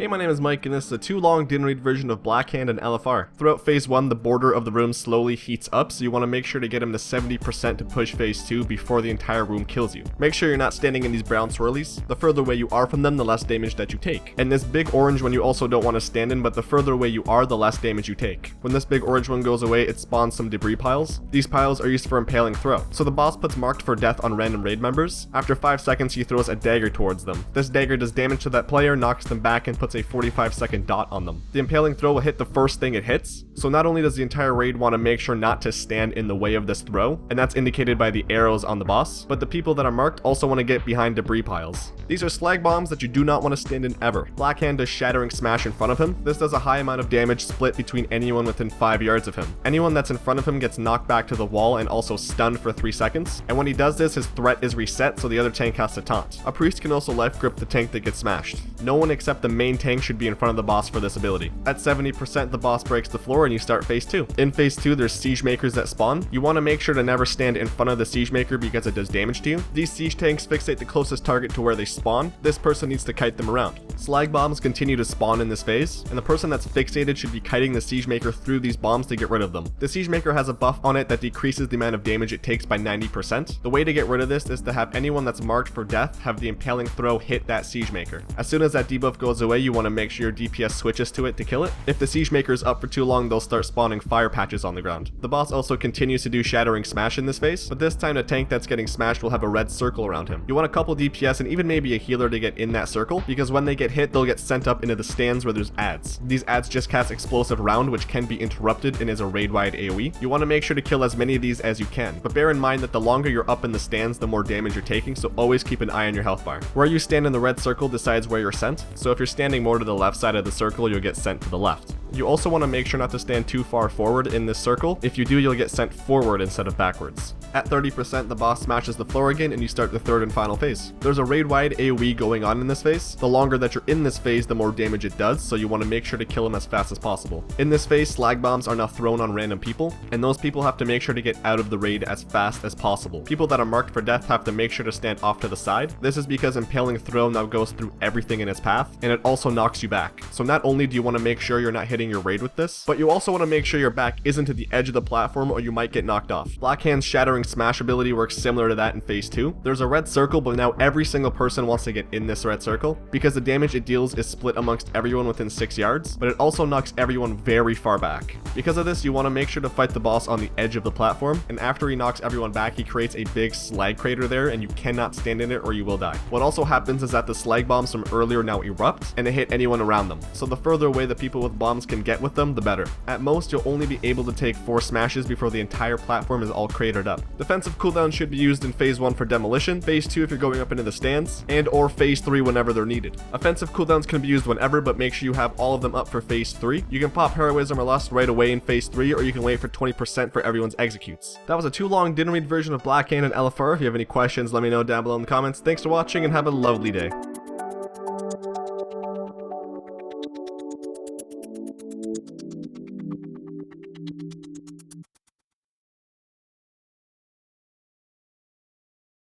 Hey, my name is Mike, and this is a too long didn't read version of Blackhand and LFR. Throughout phase 1, the border of the room slowly heats up, so you want to make sure to get him to 70% to push phase 2 before the entire room kills you. Make sure you're not standing in these brown swirlies. The further away you are from them, the less damage that you take. And this big orange one you also don't want to stand in, but the further away you are, the less damage you take. When this big orange one goes away, it spawns some debris piles. These piles are used for impaling throw. So the boss puts marked for death on random raid members. After 5 seconds, he throws a dagger towards them. This dagger does damage to that player, knocks them back, and puts a 45-second dot on them. The impaling throw will hit the first thing it hits, so not only does the entire raid want to make sure not to stand in the way of this throw, and that's indicated by the arrows on the boss, but the people that are marked also want to get behind debris piles. These are slag bombs that you do not want to stand in ever. Blackhand does Shattering Smash in front of him. This does a high amount of damage split between anyone within 5 yards of him. Anyone that's in front of him gets knocked back to the wall and also stunned for 3 seconds, and when he does this, his threat is reset, so the other tank has to taunt. A priest can also life grip the tank that gets smashed. No one except the main tank should be in front of the boss for this ability. At 70%, the boss breaks the floor and you start phase 2. In phase 2, there's siege makers that spawn. You want to make sure to never stand in front of the siege maker because it does damage to you. These siege tanks fixate the closest target to where they spawn. This person needs to kite them around. Slag bombs continue to spawn in this phase, and the person that's fixated should be kiting the siege maker through these bombs to get rid of them. The siege maker has a buff on it that decreases the amount of damage it takes by 90%. The way to get rid of this is to have anyone that's marked for death have the impaling throw hit that siege maker. As soon as that debuff goes away, you want to make sure your DPS switches to it to kill it. If the siege maker is up for too long, they'll start spawning fire patches on the ground. The boss also continues to do Shattering Smash in this phase, but this time the tank that's getting smashed will have a red circle around him. You want a couple DPS and even maybe a healer to get in that circle, because when they get hit, they'll get sent up into the stands where there's ads. These ads just cast explosive round, which can be interrupted and is a raid-wide AoE. You want to make sure to kill as many of these as you can, but bear in mind that the longer you're up in the stands, the more damage you're taking, so always keep an eye on your health bar. Where you stand in the red circle decides where you're sent, so if you're standing more to the left side of the circle, you'll get sent to the left. You also want to make sure not to stand too far forward in this circle. If you do, you'll get sent forward instead of backwards. At 30%, the boss smashes the floor again and you start the third and final phase. There's a raid-wide AoE going on in this phase. The longer that you're in this phase, the more damage it does, so you want to make sure to kill them as fast as possible. In this phase, slag bombs are now thrown on random people, and those people have to make sure to get out of the raid as fast as possible. People that are marked for death have to make sure to stand off to the side. This is because impaling throw now goes through everything in its path, and it also knocks you back. So not only do you want to make sure you're not hitting your raid with this, but you also want to make sure your back isn't to the edge of the platform or you might get knocked off. Blackhand's Shattering Smash ability works similar to that in phase 2. There's a red circle, but now every single person wants to get in this red circle because the damage it deals is split amongst everyone within 6 yards, but it also knocks everyone very far back. Because of this, you want to make sure to fight the boss on the edge of the platform, and after he knocks everyone back, he creates a big slag crater there and you cannot stand in it or you will die. What also happens is that the slag bombs from earlier now erupt and they hit anyone around them. So the further away the people with bombs can get with them, the better. At most, you'll only be able to take 4 smashes before the entire platform is all cratered up. Defensive cooldowns should be used in phase 1 for demolition, phase 2 if you're going up into the stands, and or phase 3 whenever they're needed. Offensive cooldowns can be used whenever, but make sure you have all of them up for phase 3. You can pop Heroism or Lust right away in phase 3, or you can wait for 20% for everyone's executes. That was a too long didn't read version of Blackhand and LFR. If you have any questions, let me know down below in the comments. Thanks for watching and have a lovely day.